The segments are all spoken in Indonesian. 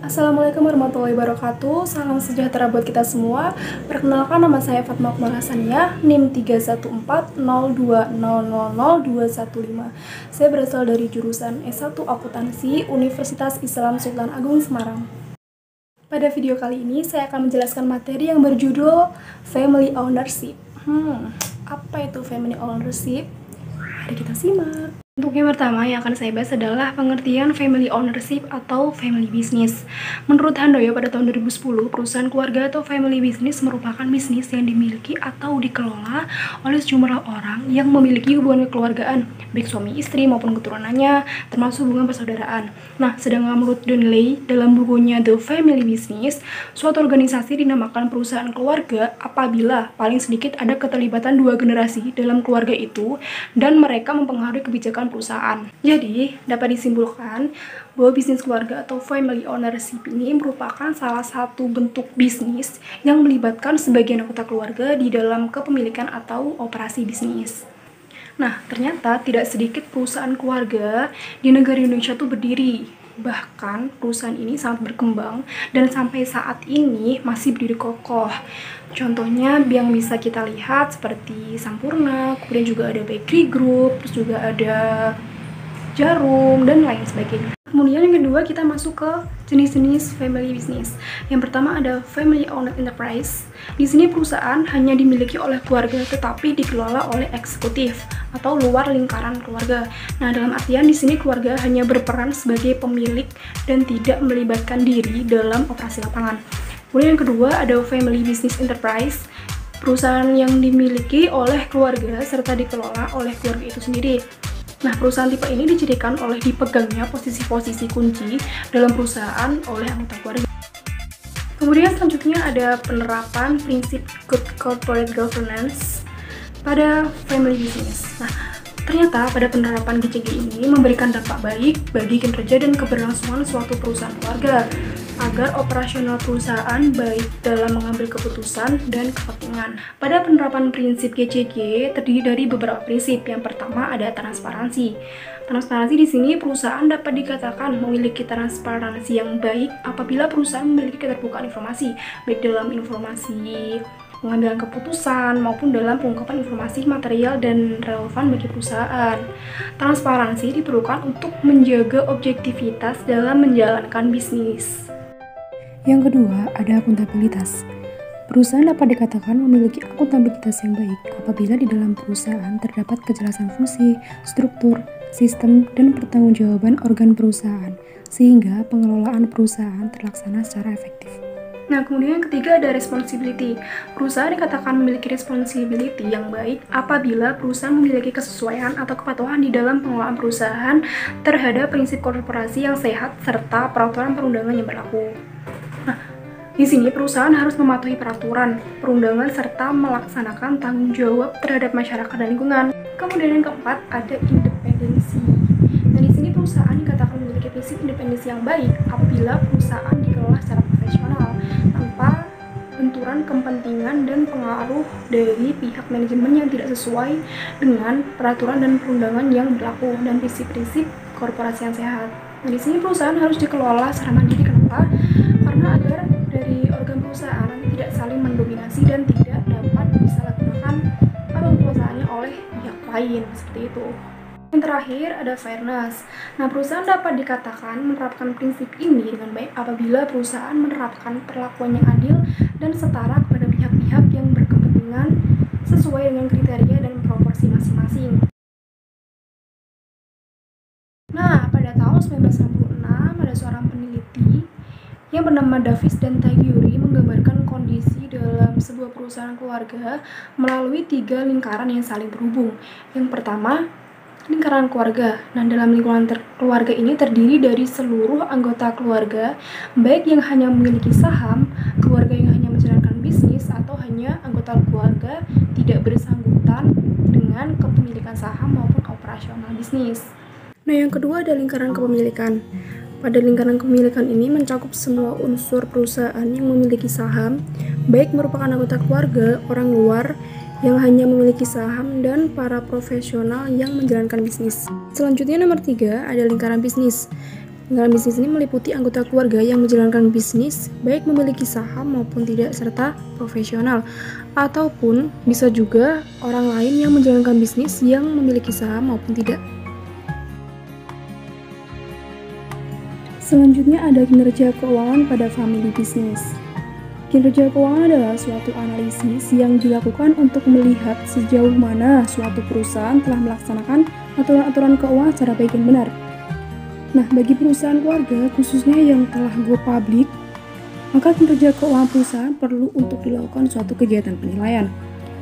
Assalamualaikum warahmatullahi wabarakatuh. Salam sejahtera buat kita semua. Perkenalkan, nama saya Fatma Akmal Hasaniyah, NIM 31402000215. Saya berasal dari jurusan S1 Akuntansi Universitas Islam Sultan Agung Semarang. Pada video kali ini saya akan menjelaskan materi yang berjudul Family Ownership. Apa itu Family Ownership? Mari kita simak. Untuk yang pertama yang akan saya bahas adalah pengertian family ownership atau family business. Menurut Handoyo pada tahun 2010, perusahaan keluarga atau family business merupakan bisnis yang dimiliki atau dikelola oleh sejumlah orang yang memiliki hubungan kekeluargaan, baik suami istri maupun keturunannya, termasuk hubungan persaudaraan. Nah, sedangkan menurut Donnelly dalam bukunya The Family Business, suatu organisasi dinamakan perusahaan keluarga apabila paling sedikit ada keterlibatan dua generasi dalam keluarga itu dan mereka mempengaruhi kebijakan perusahaan. Jadi, dapat disimpulkan bahwa bisnis keluarga atau family ownership ini merupakan salah satu bentuk bisnis yang melibatkan sebagian anggota keluarga di dalam kepemilikan atau operasi bisnis. Nah, ternyata tidak sedikit perusahaan keluarga di negara Indonesia itu berdiri. Bahkan perusahaan ini sangat berkembang dan sampai saat ini masih berdiri kokoh. Contohnya yang bisa kita lihat seperti Sampurna, kemudian juga ada Bakery Group, terus juga ada Jarum, dan lain sebagainya. Kemudian yang kedua kita masuk ke jenis-jenis family business. Yang pertama ada family owned enterprise. Di sini perusahaan hanya dimiliki oleh keluarga tetapi dikelola oleh eksekutif atau luar lingkaran keluarga. Nah, dalam artian di sini keluarga hanya berperan sebagai pemilik dan tidak melibatkan diri dalam operasi lapangan. Kemudian yang kedua ada family business enterprise. Perusahaan yang dimiliki oleh keluarga serta dikelola oleh keluarga itu sendiri. Nah, perusahaan tipe ini dicirikan oleh dipegangnya posisi-posisi kunci dalam perusahaan oleh anggota keluarga. Kemudian selanjutnya ada penerapan prinsip good corporate governance pada family business. Nah, ternyata pada penerapan GCG ini memberikan dampak baik bagi kinerja dan keberlangsungan suatu perusahaan keluarga agar operasional perusahaan baik dalam mengambil keputusan dan kepentingan. Pada penerapan prinsip GCG terdiri dari beberapa prinsip. Yang pertama ada transparansi. Transparansi di sini perusahaan dapat dikatakan memiliki transparansi yang baik apabila perusahaan memiliki keterbukaan informasi, baik dalam informasi pengambilan keputusan maupun dalam pengungkapan informasi material dan relevan bagi perusahaan. Transparansi diperlukan untuk menjaga objektivitas dalam menjalankan bisnis. Yang kedua, ada akuntabilitas. Perusahaan dapat dikatakan memiliki akuntabilitas yang baik apabila di dalam perusahaan terdapat kejelasan fungsi, struktur, sistem, dan pertanggungjawaban organ perusahaan, sehingga pengelolaan perusahaan terlaksana secara efektif. Nah, kemudian yang ketiga ada responsibility. Perusahaan dikatakan memiliki responsibility yang baik apabila perusahaan memiliki kesesuaian atau kepatuhan di dalam pengelolaan perusahaan terhadap prinsip korporasi yang sehat serta peraturan perundangan yang berlaku. Nah, di sini perusahaan harus mematuhi peraturan, perundangan, serta melaksanakan tanggung jawab terhadap masyarakat dan lingkungan. Kemudian yang keempat ada independensi. Nah, di sini perusahaan dikatakan memiliki prinsip independensi yang baik apabila perusahaan dikelola secara profesional, tanpa benturan kepentingan dan pengaruh dari pihak manajemen yang tidak sesuai dengan peraturan dan perundangan yang berlaku dan prinsip-prinsip korporasi yang sehat. Nah, di sini perusahaan harus dikelola secara mandiri. Kenapa? Karena agar dari organ perusahaan nanti tidak saling mendominasi dan tidak dapat disalahgunakan atau perusahaannya oleh pihak lain, seperti itu. Yang terakhir ada fairness. Nah, perusahaan dapat dikatakan menerapkan prinsip ini dengan baik apabila perusahaan menerapkan perlakuan yang adil dan setara kepada pihak-pihak yang berkepentingan sesuai dengan kriteria dan proporsi masing-masing. Nah, pada tahun 1966 ada seorang peneliti yang bernama Davis dan Tagliuri menggambarkan kondisi dalam sebuah perusahaan keluarga melalui 3 lingkaran yang saling berhubung. Yang pertama, lingkaran keluarga. Nah, dalam lingkungan keluarga ini terdiri dari seluruh anggota keluarga, baik yang hanya memiliki saham, keluarga yang hanya menjalankan bisnis, atau hanya anggota keluarga tidak bersangkutan dengan kepemilikan saham maupun operasional bisnis. Nah, yang kedua ada lingkaran kepemilikan. Pada lingkaran kepemilikan ini mencakup semua unsur perusahaan yang memiliki saham, baik merupakan anggota keluarga, orang luar yang hanya memiliki saham, dan para profesional yang menjalankan bisnis. Selanjutnya nomor 3 ada lingkaran bisnis. Lingkaran bisnis ini meliputi anggota keluarga yang menjalankan bisnis, baik memiliki saham maupun tidak, serta profesional. Ataupun bisa juga orang lain yang menjalankan bisnis yang memiliki saham maupun tidak. Selanjutnya ada kinerja keuangan pada family bisnis. Kinerja keuangan adalah suatu analisis yang dilakukan untuk melihat sejauh mana suatu perusahaan telah melaksanakan aturan-aturan keuangan secara baik dan benar. Nah, bagi perusahaan keluarga, khususnya yang telah go public, maka kinerja keuangan perusahaan perlu untuk dilakukan suatu kegiatan penilaian.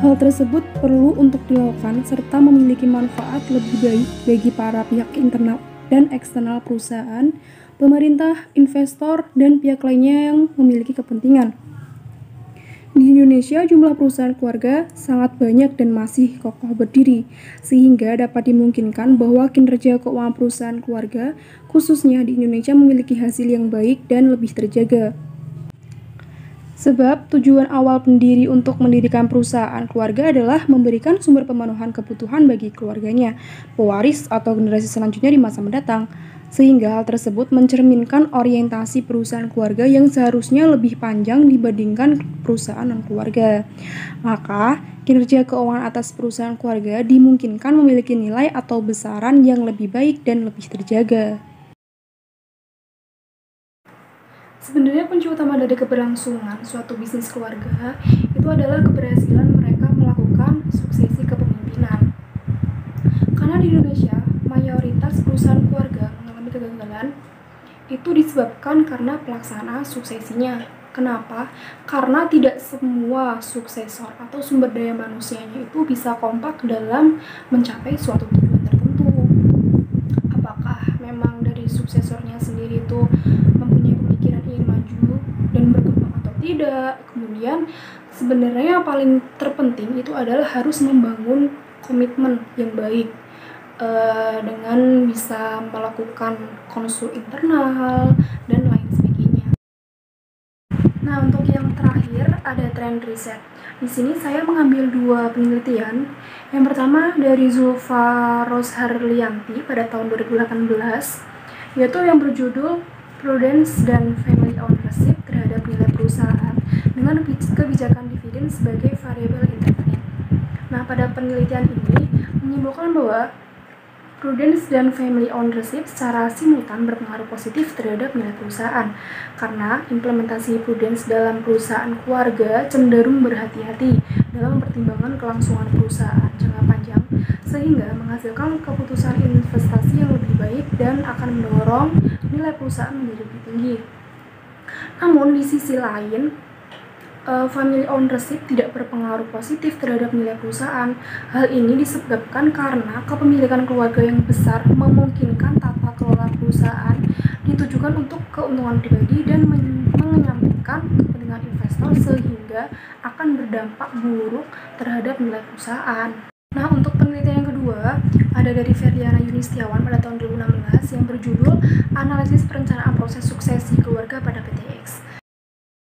Hal tersebut perlu untuk dilakukan serta memiliki manfaat lebih baik bagi para pihak internal dan eksternal perusahaan, pemerintah, investor, dan pihak lainnya yang memiliki kepentingan. Di Indonesia, jumlah perusahaan keluarga sangat banyak dan masih kokoh berdiri, sehingga dapat dimungkinkan bahwa kinerja keuangan perusahaan keluarga, khususnya di Indonesia, memiliki hasil yang baik dan lebih terjaga. Sebab tujuan awal pendiri untuk mendirikan perusahaan keluarga adalah memberikan sumber pemenuhan kebutuhan bagi keluarganya, pewaris atau generasi selanjutnya di masa mendatang. Sehingga hal tersebut mencerminkan orientasi perusahaan keluarga yang seharusnya lebih panjang dibandingkan perusahaan non-keluarga. Maka, kinerja keuangan atas perusahaan keluarga dimungkinkan memiliki nilai atau besaran yang lebih baik dan lebih terjaga. Sebenarnya kunci utama dari keberlangsungan suatu bisnis keluarga itu adalah keberhasilan mereka melakukan suksesi kepemimpinan. Karena di Indonesia, mayoritas perusahaan keluarga mengalami kegagalan itu disebabkan karena pelaksanaan suksesinya. Kenapa? Karena tidak semua suksesor atau sumber daya manusianya itu bisa kompak dalam mencapai suatu tujuan tertentu. Apakah memang dari suksesornya sendiri itu mempunyai pemikiran ingin maju dan berkembang atau tidak? Kemudian sebenarnya yang paling terpenting itu adalah harus membangun komitmen yang baik dengan bisa melakukan konsul internal dan lain sebagainya. Nah, untuk yang terakhir ada trend riset. Di sini saya mengambil 2 penelitian. Yang pertama dari Zulfa Rosharlianti pada tahun 2018, yaitu yang berjudul Prudence dan Family Ownership terhadap nilai perusahaan dengan kebijakan dividen sebagai variabel intervenin. Nah, pada penelitian ini menyimpulkan bahwa prudence dan family ownership secara simultan berpengaruh positif terhadap nilai perusahaan, karena implementasi prudence dalam perusahaan keluarga cenderung berhati-hati dalam mempertimbangkan kelangsungan perusahaan jangka panjang, sehingga menghasilkan keputusan investasi yang lebih baik dan akan mendorong nilai perusahaan menjadi lebih tinggi. Namun di sisi lain, family ownership tidak berpengaruh positif terhadap nilai perusahaan. Hal ini disebabkan karena kepemilikan keluarga yang besar memungkinkan tata kelola perusahaan ditujukan untuk keuntungan pribadi dan menyampingkan kepentingan investor, sehingga akan berdampak buruk terhadap nilai perusahaan. Nah, untuk penelitian yang kedua ada dari Feryana Yunistiawan pada tahun 2016 yang berjudul Analisis Perencanaan Proses Suksesi Keluarga pada PTX.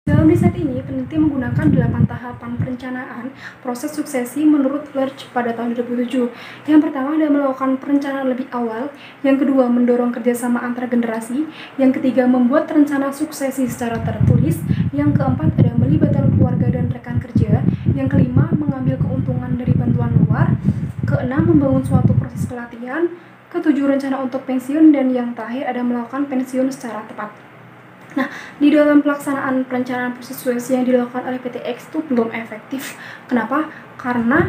Dalam riset ini, peneliti menggunakan 8 tahapan perencanaan proses suksesi menurut Lerch pada tahun 2007. Yang pertama adalah melakukan perencanaan lebih awal, yang kedua mendorong kerjasama antar generasi, yang ketiga membuat rencana suksesi secara tertulis, yang keempat adalah melibatkan keluarga dan rekan kerja, yang kelima mengambil keuntungan dari bantuan luar, keenam membangun suatu proses pelatihan, ketujuh rencana untuk pensiun, dan yang terakhir adalah melakukan pensiun secara tepat. Nah, di dalam pelaksanaan perencanaan proses suksesi yang dilakukan oleh PTX itu belum efektif. Kenapa? Karena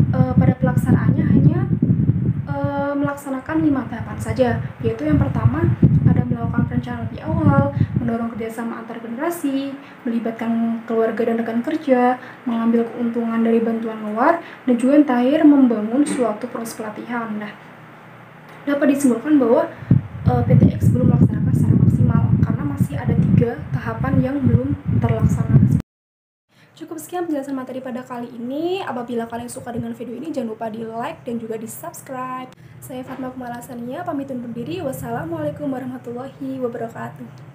pada pelaksanaannya hanya melaksanakan 5 tahapan saja, yaitu yang pertama ada melakukan perencanaan lebih awal, mendorong kerjasama antar generasi, melibatkan keluarga dan rekan kerja, mengambil keuntungan dari bantuan luar, dan juga yang terakhir membangun suatu proses pelatihan. Nah, dapat disimpulkan bahwa PTX belum melaksanakan secara maksimal karena masih ada 3 tahapan yang belum terlaksana. Cukup sekian penjelasan materi pada kali ini. Apabila kalian suka dengan video ini, jangan lupa di like dan juga di subscribe. Saya Fatma Kumalasania, pamit undur diri. Wassalamualaikum warahmatullahi wabarakatuh.